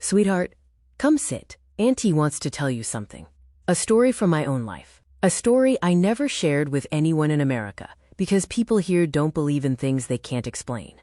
Sweetheart, come sit. Auntie wants to tell you something. A story from my own life. A story I never shared with anyone in America because people here don't believe in things they can't explain.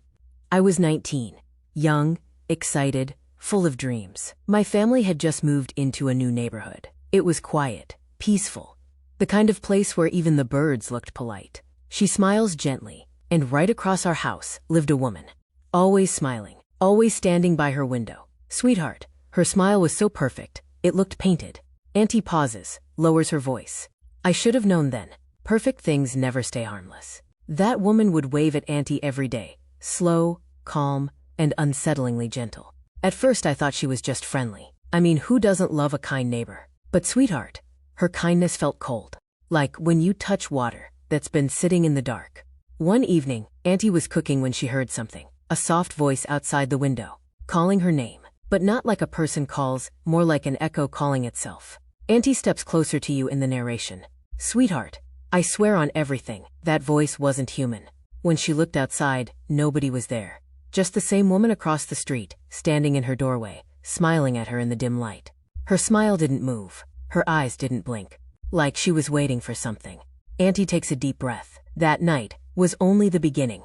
I was 19, young, excited, full of dreams. My family had just moved into a new neighborhood. It was quiet, peaceful, the kind of place where even the birds looked polite. She smiles gently, and right across our house lived a woman. Always smiling, always standing by her window. Sweetheart, her smile was so perfect, it looked painted. Auntie pauses, lowers her voice. I should have known then. Perfect things never stay harmless. That woman would wave at Auntie every day, slow, calm, and unsettlingly gentle. At first I thought she was just friendly. I mean, who doesn't love a kind neighbor? But sweetheart, her kindness felt cold. Like when you touch water that's been sitting in the dark. One evening, Auntie was cooking when she heard something. A soft voice outside the window, calling her name. But not like a person calls, more like an echo calling itself. Auntie steps closer to you in the narration. Sweetheart, I swear on everything, that voice wasn't human. When she looked outside, nobody was there. Just the same woman across the street, standing in her doorway, smiling at her in the dim light. Her smile didn't move. Her eyes didn't blink. Like she was waiting for something. Auntie takes a deep breath. That night was only the beginning.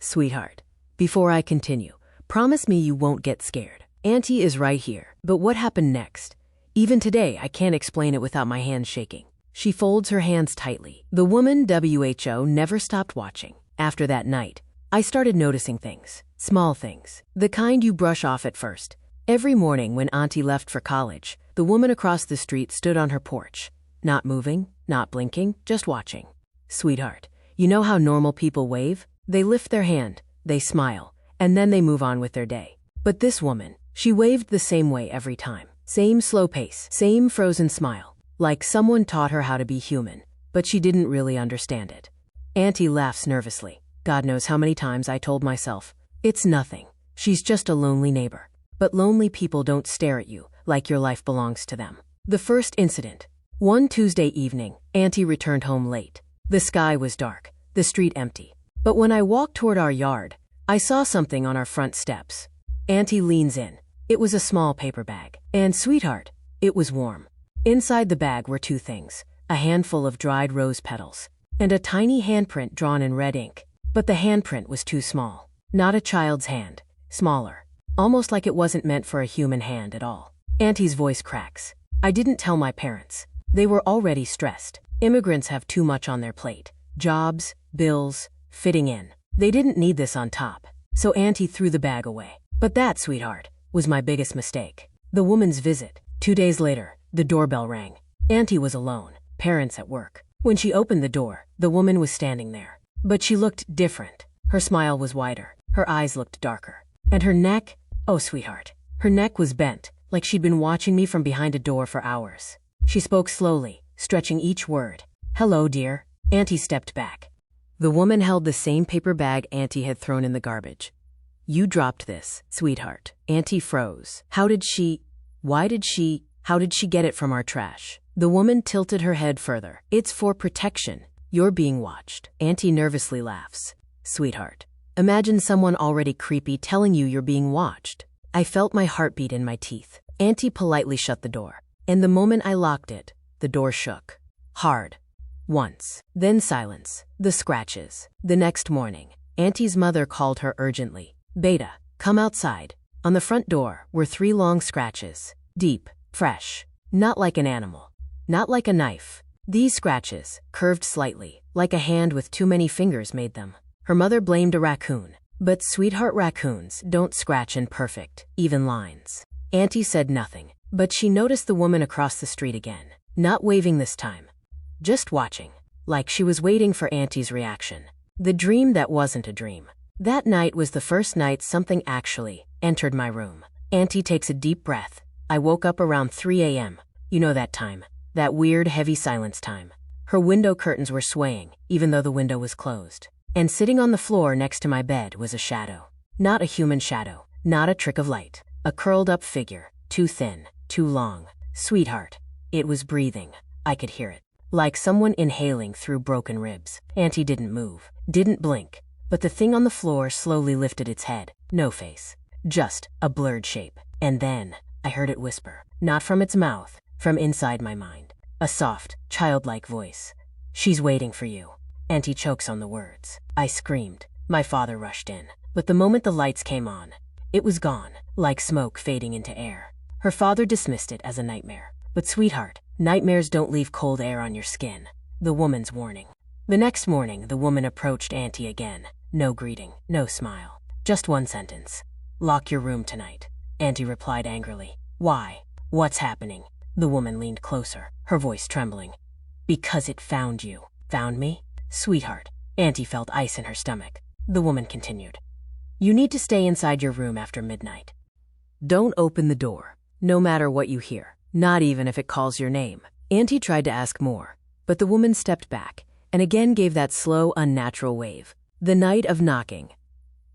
Sweetheart, before I continue, promise me you won't get scared. Auntie is right here. But what happened next? Even today, I can't explain it without my hands shaking. She folds her hands tightly. The woman WHO never stopped watching. After that night, I started noticing things. Small things. The kind you brush off at first. Every morning when Auntie left for college, the woman across the street stood on her porch. Not moving, not blinking, just watching. Sweetheart, you know how normal people wave? They lift their hand, they smile, and then they move on with their day. But this woman, she waved the same way every time. Same slow pace, same frozen smile. Like someone taught her how to be human, but she didn't really understand it. Auntie laughs nervously. God knows how many times I told myself, it's nothing. She's just a lonely neighbor. But lonely people don't stare at you like your life belongs to them. The first incident. One Tuesday evening, Auntie returned home late. The sky was dark, the street empty. But when I walked toward our yard, I saw something on our front steps. Auntie leans in. It was a small paper bag. And sweetheart, it was warm. Inside the bag were two things, a handful of dried rose petals, and a tiny handprint drawn in red ink. But the handprint was too small. Not a child's hand. Smaller. Almost like it wasn't meant for a human hand at all. Auntie's voice cracks. I didn't tell my parents. They were already stressed. Immigrants have too much on their plate. Jobs, bills, fitting in. They didn't need this on top. So Auntie threw the bag away. But that, sweetheart, was my biggest mistake. The woman's visit. 2 days later, the doorbell rang. Auntie was alone, parents at work. When she opened the door, the woman was standing there. But she looked different. Her smile was wider. Her eyes looked darker. And her neck, oh sweetheart, her neck was bent, like she'd been watching me from behind a door for hours. She spoke slowly, stretching each word. Hello, dear. Auntie stepped back. The woman held the same paper bag Auntie had thrown in the garbage. You dropped this, sweetheart. Auntie froze. How did she get it from our trash? The woman tilted her head further. It's for protection. You're being watched. Auntie nervously laughs. Sweetheart, imagine someone already creepy telling you you're being watched. I felt my heartbeat in my teeth. Auntie politely shut the door. And the moment I locked it, the door shook. Hard. Once. Then silence. The scratches. The next morning, Auntie's mother called her urgently. Beta, come outside. On the front door were 3 long scratches. Deep, fresh. Not like an animal. Not like a knife. These scratches, curved slightly, like a hand with too many fingers made them. Her mother blamed a raccoon. But sweetheart, raccoons don't scratch in perfect, even lines. Auntie said nothing, but she noticed the woman across the street again. Not waving this time. Just watching. Like she was waiting for Auntie's reaction. The dream that wasn't a dream. That night was the first night something actually entered my room. Auntie takes a deep breath. I woke up around 3 a.m. You know that time. That weird, heavy silence time. Her window curtains were swaying, even though the window was closed. And sitting on the floor next to my bed was a shadow. Not a human shadow. Not a trick of light. A curled-up figure. Too thin. Too long. Sweetheart. It was breathing. I could hear it. Like someone inhaling through broken ribs. Auntie didn't move. Didn't blink. But the thing on the floor slowly lifted its head. No face. just a blurred shape. And then I heard it whisper, not from its mouth, from inside my mind. A soft, childlike voice. "She's waiting for you." Auntie chokes on the words. I screamed. My father rushed in. But the moment the lights came on, it was gone, like smoke fading into air. Her father dismissed it as a nightmare. "But sweetheart, nightmares don't leave cold air on your skin." The woman's warning. The next morning, the woman approached Auntie again. No greeting, no smile. Just one sentence. "Lock your room tonight." Auntie replied angrily. "Why? What's happening?" The woman leaned closer, her voice trembling. "Because it found you." "Found me?" "Sweetheart." Auntie felt ice in her stomach. The woman continued. "You need to stay inside your room after midnight. Don't open the door, no matter what you hear, not even if it calls your name." Auntie tried to ask more, but the woman stepped back and again gave that slow, unnatural wave. The night of knocking.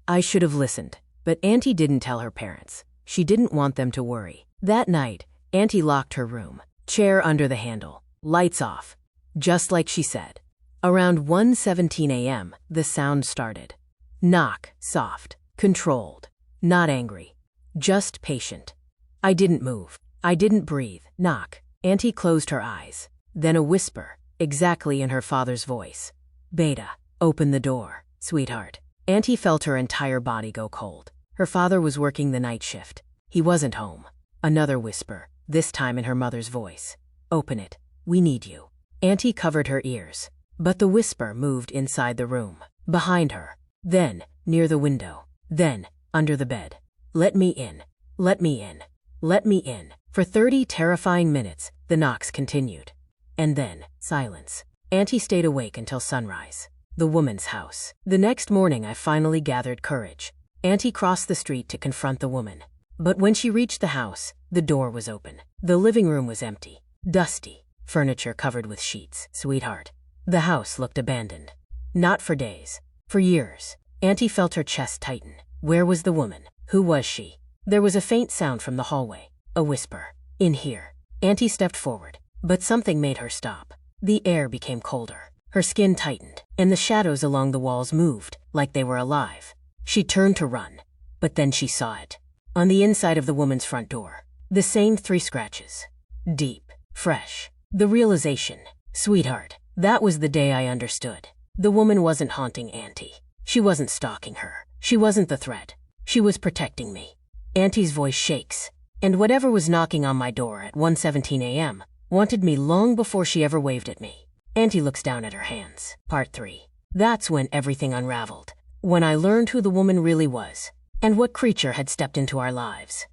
I should have listened, but Auntie didn't tell her parents. She didn't want them to worry. That night, Auntie locked her room, chair under the handle, lights off, just like she said. Around 1:17 a.m., the sound started. Knock, soft, controlled, not angry, just patient. I didn't move. I didn't breathe. Knock. Auntie closed her eyes. Then a whisper, exactly in her father's voice. "Beta, open the door, sweetheart." Auntie felt her entire body go cold. Her father was working the night shift. He wasn't home. Another whisper, this time in her mother's voice. "Open it. We need you." Auntie covered her ears, but the whisper moved inside the room, behind her, then near the window, then under the bed. "Let me in. Let me in. Let me in." For 30 terrifying minutes, the knocks continued. And then, silence. Auntie stayed awake until sunrise. The woman's house. The next morning, I finally gathered courage. Auntie crossed the street to confront the woman. But when she reached the house, the door was open. The living room was empty, dusty, furniture covered with sheets. "Sweetheart." The house looked abandoned. Not for days, for years. Auntie felt her chest tighten. Where was the woman? Who was she? There was a faint sound from the hallway. A whisper. "In here." Auntie stepped forward, but something made her stop. The air became colder. Her skin tightened, and the shadows along the walls moved, like they were alive. She turned to run, but then she saw it. On the inside of the woman's front door, the same 3 scratches. Deep, fresh. The realization. Sweetheart. That was the day I understood. The woman wasn't haunting Auntie. She wasn't stalking her. She wasn't the threat. She was protecting me. Auntie's voice shakes, and whatever was knocking on my door at 1:17 a.m. wanted me long before she ever waved at me. Auntie looks down at her hands. Part 3. That's when everything unraveled. When I learned who the woman really was, and what creature had stepped into our lives.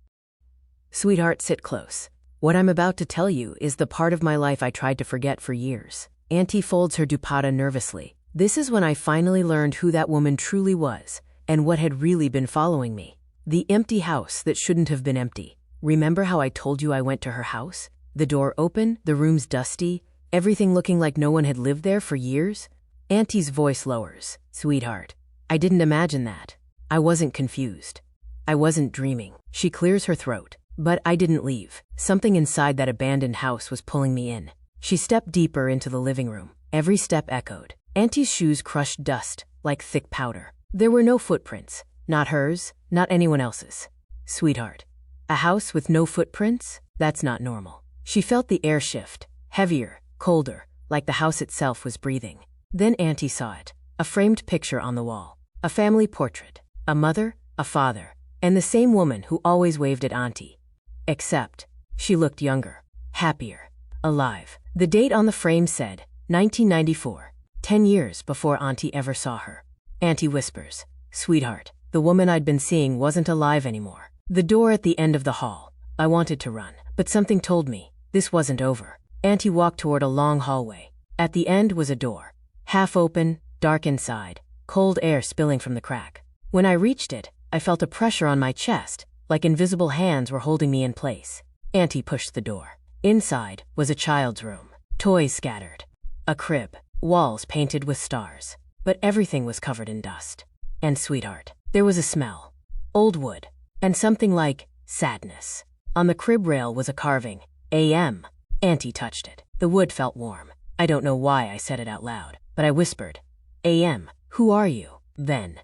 Sweetheart, sit close. What I'm about to tell you is the part of my life I tried to forget for years. Auntie folds her dupatta nervously. This is when I finally learned who that woman truly was, and what had really been following me. The empty house that shouldn't have been empty. Remember how I told you I went to her house? The door open, the room's dusty, everything looking like no one had lived there for years? Auntie's voice lowers. Sweetheart, I didn't imagine that. I wasn't confused. I wasn't dreaming. She clears her throat. But I didn't leave. Something inside that abandoned house was pulling me in. She stepped deeper into the living room. Every step echoed. Auntie's shoes crushed dust like thick powder. There were no footprints. Not hers, not anyone else's. Sweetheart, a house with no footprints? That's not normal. She felt the air shift, heavier, colder, like the house itself was breathing. Then Auntie saw it. A framed picture on the wall. A family portrait. A mother, a father, and the same woman who always waved at Auntie. Except, she looked younger, happier, alive. The date on the frame said, 1994, 10 years before Auntie ever saw her. Auntie whispers, Sweetheart, the woman I'd been seeing wasn't alive anymore. The door at the end of the hall. I wanted to run, but something told me this wasn't over. Auntie walked toward a long hallway. At the end was a door. Half open, dark inside, cold air spilling from the crack. When I reached it, I felt a pressure on my chest, like invisible hands were holding me in place. Auntie pushed the door. Inside was a child's room. Toys scattered. A crib. Walls painted with stars. But everything was covered in dust. And sweetheart, there was a smell. Old wood. And something like sadness. On the crib rail was a carving. A.M. Auntie touched it. The wood felt warm. I don't know why I said it out loud, but I whispered, A.M., who are you? Then,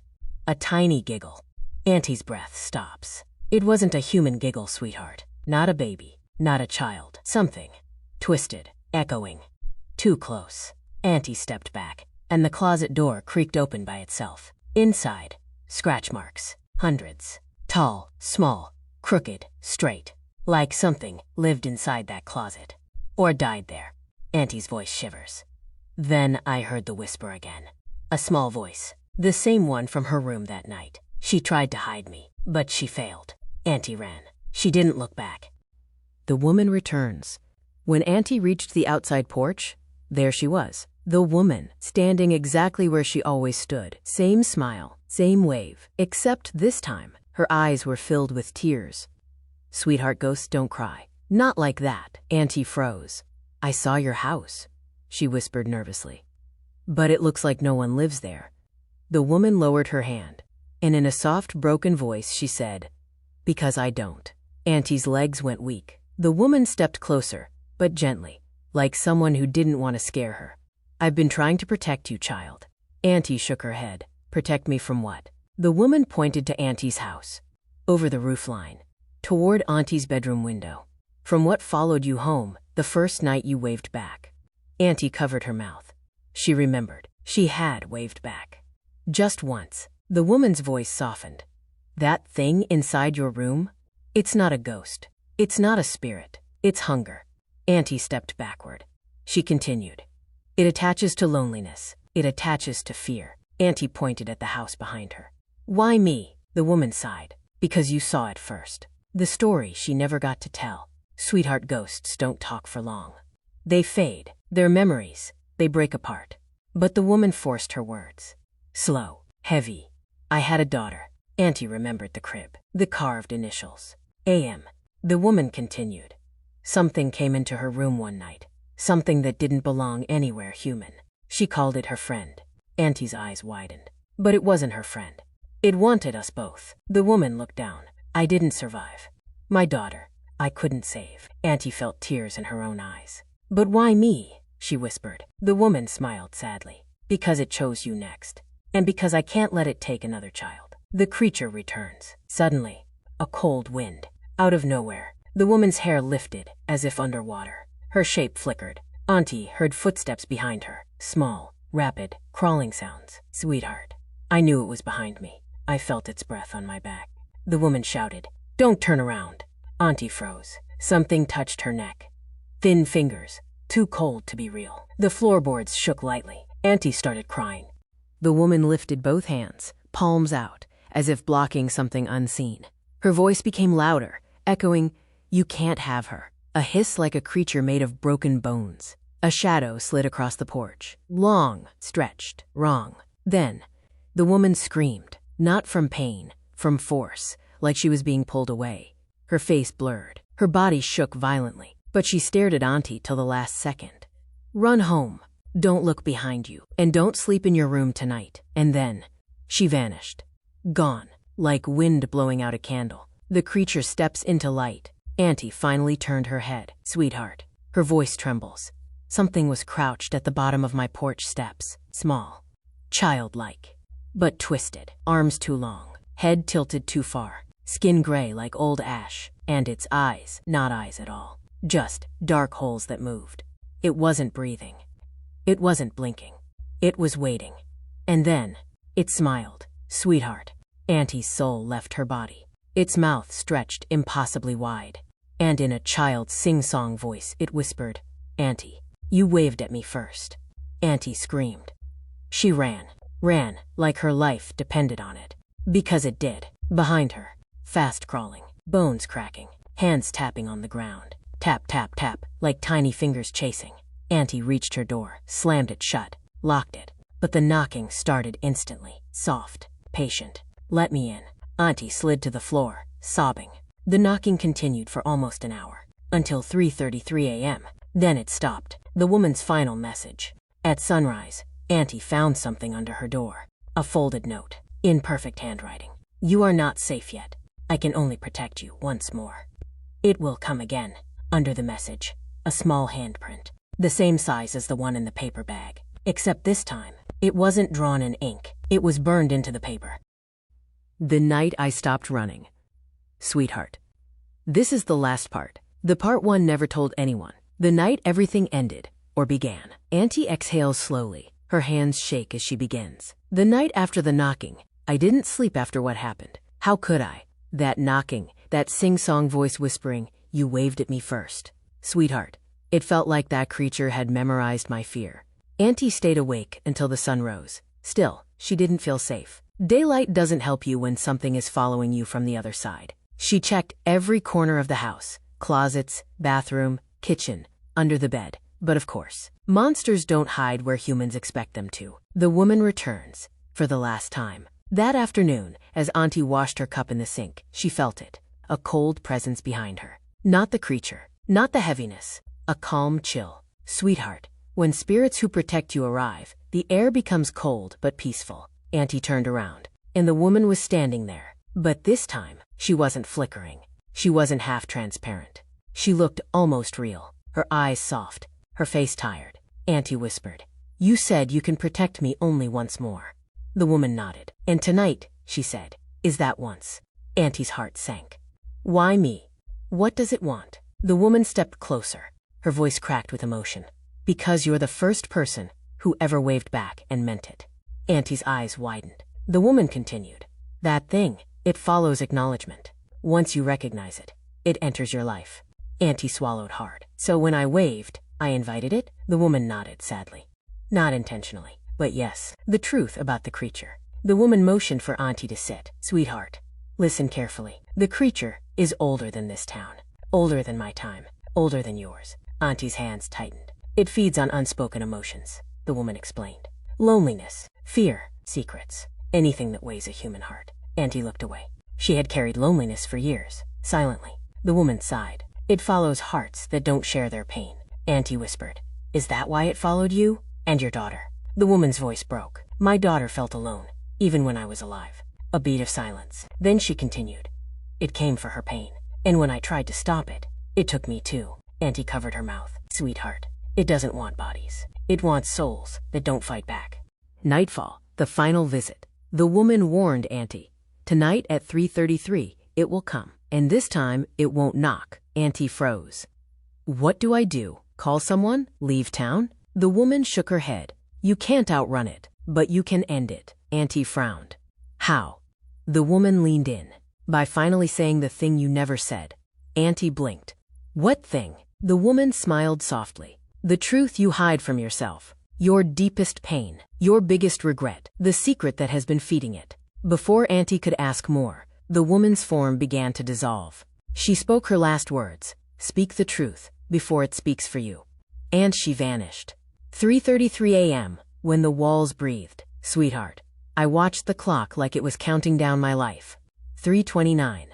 a tiny giggle. Auntie's breath stops. It wasn't a human giggle, sweetheart. Not a baby. Not a child. Something. Twisted. Echoing. Too close. Auntie stepped back, and the closet door creaked open by itself. Inside, scratch marks. Hundreds. Tall, small, crooked, straight. Like something lived inside that closet. Or died there. Auntie's voice shivers. Then I heard the whisper again. A small voice. The same one from her room that night. She tried to hide me, but she failed. Auntie ran. She didn't look back. The woman returns. When Auntie reached the outside porch, there she was. The woman, standing exactly where she always stood. Same smile, same wave. Except this time, her eyes were filled with tears. Sweetheart, ghosts don't cry. Not like that. Auntie froze. I saw your house, she whispered nervously. But it looks like no one lives there. The woman lowered her hand, and in a soft, broken voice she said, because I don't. Auntie's legs went weak. The woman stepped closer, but gently, like someone who didn't want to scare her. I've been trying to protect you, child. Auntie shook her head. Protect me from what? The woman pointed to Auntie's house, over the roofline, toward Auntie's bedroom window. From what followed you home, the first night you waved back. Auntie covered her mouth. She remembered. She had waved back. Just once. The woman's voice softened. That thing inside your room? It's not a ghost. It's not a spirit. It's hunger. Auntie stepped backward. She continued. It attaches to loneliness. It attaches to fear. Auntie pointed at the house behind her. Why me? The woman sighed. Because you saw it first. The story she never got to tell. Sweetheart, ghosts don't talk for long. They fade. They're memories. They break apart. But the woman forced her words. Slow. Heavy. I had a daughter. Auntie remembered the crib. The carved initials. A.M. The woman continued. Something came into her room one night. Something that didn't belong anywhere human. She called it her friend. Auntie's eyes widened. But it wasn't her friend. It wanted us both. The woman looked down. I didn't survive. My daughter, I couldn't save. Auntie felt tears in her own eyes. But why me? She whispered. The woman smiled sadly. Because it chose you next. And because I can't let it take another child. The creature returns. Suddenly, a cold wind. Out of nowhere, the woman's hair lifted, as if underwater. Her shape flickered. Auntie heard footsteps behind her. Small, rapid, crawling sounds. Sweetheart. I knew it was behind me. I felt its breath on my back. The woman shouted, Don't turn around. Auntie froze. Something touched her neck. Thin fingers. Too cold to be real. The floorboards shook lightly. Auntie started crying. The woman lifted both hands, palms out, as if blocking something unseen. Her voice became louder, echoing, You can't have her. A hiss like a creature made of broken bones. A shadow slid across the porch. Long, stretched, wrong. Then, the woman screamed, not from pain, from force, like she was being pulled away. Her face blurred. Her body shook violently, but she stared at Auntie till the last second. Run home. Don't look behind you, and don't sleep in your room tonight. And then, she vanished. Gone, like wind blowing out a candle. The creature steps into light. Auntie finally turned her head. Sweetheart. Her voice trembles. Something was crouched at the bottom of my porch steps. Small. Childlike. But twisted. Arms too long. Head tilted too far. Skin gray like old ash. And its eyes, not eyes at all. Just dark holes that moved. It wasn't breathing. It wasn't blinking. It was waiting. And then, it smiled. Sweetheart. Auntie's soul left her body. Its mouth stretched impossibly wide. And in a child's sing-song voice, it whispered, Auntie, you waved at me first. Auntie screamed. She ran like her life depended on it. Because it did. Behind her, fast crawling, bones cracking, hands tapping on the ground. Tap, tap, tap, like tiny fingers chasing. Auntie reached her door, slammed it shut, locked it. But the knocking started instantly, soft, patient. Let me in. Auntie slid to the floor, sobbing. The knocking continued for almost an hour, until 3:33 a.m. Then it stopped. The woman's final message. At sunrise, Auntie found something under her door. A folded note, in perfect handwriting. You are not safe yet. I can only protect you once more. It will come again. Under the message, a small handprint. The same size as the one in the paper bag. Except this time, it wasn't drawn in ink. It was burned into the paper. The night I stopped running. Sweetheart. This is the last part. The part one never told anyone. The night everything ended, or began. Auntie exhales slowly. Her hands shake as she begins. The night after the knocking, I didn't sleep after what happened. How could I? That knocking, that sing-song voice whispering, you waved at me first. Sweetheart. It felt like that creature had memorized my fear. Auntie stayed awake until the sun rose. Still, she didn't feel safe. Daylight doesn't help you when something is following you from the other side. She checked every corner of the house, closets, bathroom, kitchen, under the bed. But of course, monsters don't hide where humans expect them to. The woman returns, for the last time. That afternoon, as Auntie washed her cup in the sink, she felt it. A cold presence behind her. Not the creature, not the heaviness. A calm chill. Sweetheart, when spirits who protect you arrive, the air becomes cold but peaceful. Auntie turned around, and the woman was standing there. But this time, she wasn't flickering. She wasn't half transparent. She looked almost real, her eyes soft, her face tired. Auntie whispered, "You said you can protect me only once more." The woman nodded. "And tonight," she said, "is that once." Auntie's heart sank. "Why me? What does it want?" The woman stepped closer. Her voice cracked with emotion. "Because you're the first person who ever waved back and meant it." Auntie's eyes widened. The woman continued, "That thing, it follows acknowledgement. Once you recognize it, it enters your life." Auntie swallowed hard. "So when I waved, I invited it?" The woman nodded sadly. "Not intentionally, but yes, the truth about the creature." The woman motioned for Auntie to sit. "Sweetheart, listen carefully. The creature is older than this town. Older than my time. Older than yours." Auntie's hands tightened. "It feeds on unspoken emotions," the woman explained. "Loneliness, fear, secrets, anything that weighs a human heart." Auntie looked away. She had carried loneliness for years, silently. The woman sighed. "It follows hearts that don't share their pain." Auntie whispered, "Is that why it followed you? And your daughter?" The woman's voice broke. "My daughter felt alone, even when I was alive." A beat of silence. Then she continued, "It came for her pain. And when I tried to stop it, it took me too." Auntie covered her mouth. "Sweetheart, it doesn't want bodies. It wants souls that don't fight back." Nightfall, the final visit. The woman warned Auntie, "Tonight at 3:33, it will come. And this time, it won't knock." Auntie froze. "What do I do? Call someone? Leave town?" The woman shook her head. "You can't outrun it, but you can end it." Auntie frowned. "How?" The woman leaned in. "By finally saying the thing you never said." Auntie blinked. "What thing?" The woman smiled softly. "The truth you hide from yourself. Your deepest pain. Your biggest regret. The secret that has been feeding it." Before Auntie could ask more, the woman's form began to dissolve. She spoke her last words. "Speak the truth, before it speaks for you." And she vanished. 3:33 a.m., when the walls breathed. Sweetheart, I watched the clock like it was counting down my life. 3:29,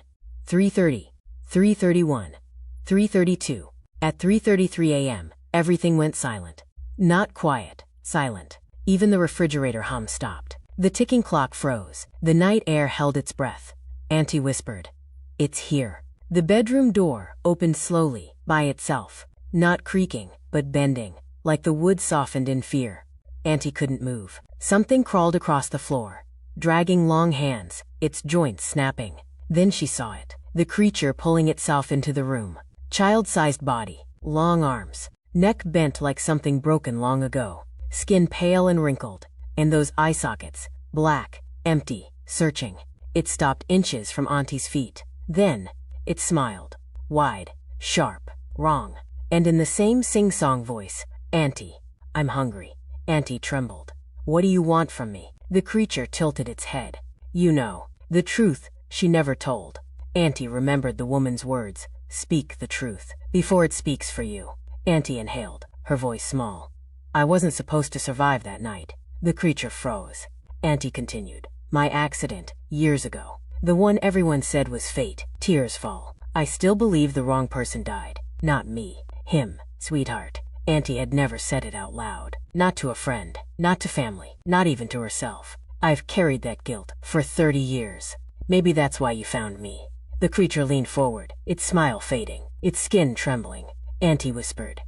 3:30, 3:31, 3:32. At 3:33 a.m., everything went silent. Not quiet, silent. Even the refrigerator hum stopped. The ticking clock froze. The night air held its breath. Auntie whispered, "It's here." The bedroom door opened slowly, by itself. Not creaking, but bending, like the wood softened in fear. Auntie couldn't move. Something crawled across the floor, dragging long hands, its joints snapping. Then she saw it. The creature pulling itself into the room. Child-sized body, long arms, neck bent like something broken long ago, skin pale and wrinkled, and those eye sockets, black, empty, searching. It stopped inches from Auntie's feet. Then, it smiled. Wide, sharp, wrong. And in the same sing-song voice, "Auntie, I'm hungry." Auntie trembled. "What do you want from me?" The creature tilted its head. "You know, the truth she never told." Auntie remembered the woman's words, "Speak the truth, before it speaks for you." Auntie inhaled, her voice small. "I wasn't supposed to survive that night." The creature froze. Auntie continued, "My accident, years ago. The one everyone said was fate." Tears fall. "I still believe the wrong person died. Not me. Him." Sweetheart. Auntie had never said it out loud. Not to a friend, not to family, not even to herself. "I've carried that guilt for 30 years. Maybe that's why you found me." The creature leaned forward, its smile fading, its skin trembling. Auntie whispered,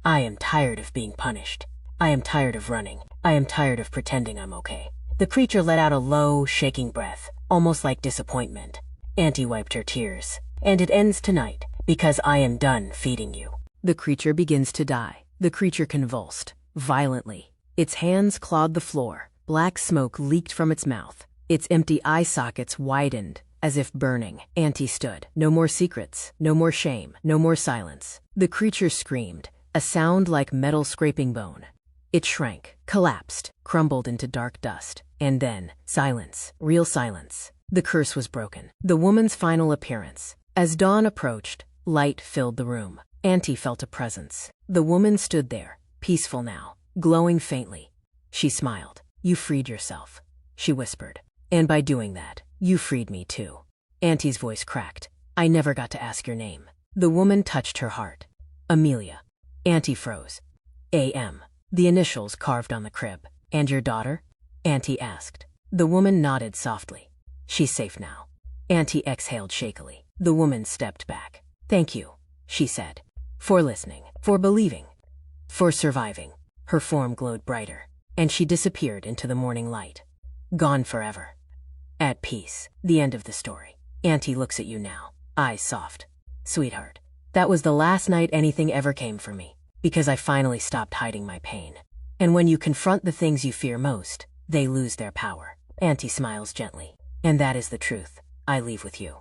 "I am tired of being punished. I am tired of running. I am tired of pretending I'm okay." The creature let out a low, shaking breath, almost like disappointment. Auntie wiped her tears. And it ends tonight, because I am done feeding you. The creature begins to die. The creature convulsed, violently. Its hands clawed the floor. Black smoke leaked from its mouth. Its empty eye sockets widened, as if burning. Auntie stood. No more secrets, no more shame, no more silence. The creature screamed, a sound like metal scraping bone. It shrank, collapsed, crumbled into dark dust. And then, silence, real silence. The curse was broken. The woman's final appearance. As dawn approached, light filled the room. Auntie felt a presence. The woman stood there, peaceful now, glowing faintly. She smiled. You freed yourself, she whispered. And by doing that, you freed me too. Auntie's voice cracked. I never got to ask your name. The woman touched her heart. Amelia. Auntie froze. A.M. The initials carved on the crib. And your daughter? Auntie asked. The woman nodded softly. She's safe now. Auntie exhaled shakily. The woman stepped back. Thank you, she said. For listening, for believing, for surviving. Her form glowed brighter, and she disappeared into the morning light. Gone forever. At peace. The end of the story. Auntie looks at you now, eyes soft. Sweetheart, that was the last night anything ever came for me, because I finally stopped hiding my pain. And when you confront the things you fear most, they lose their power. Auntie smiles gently. And that is the truth I leave with you.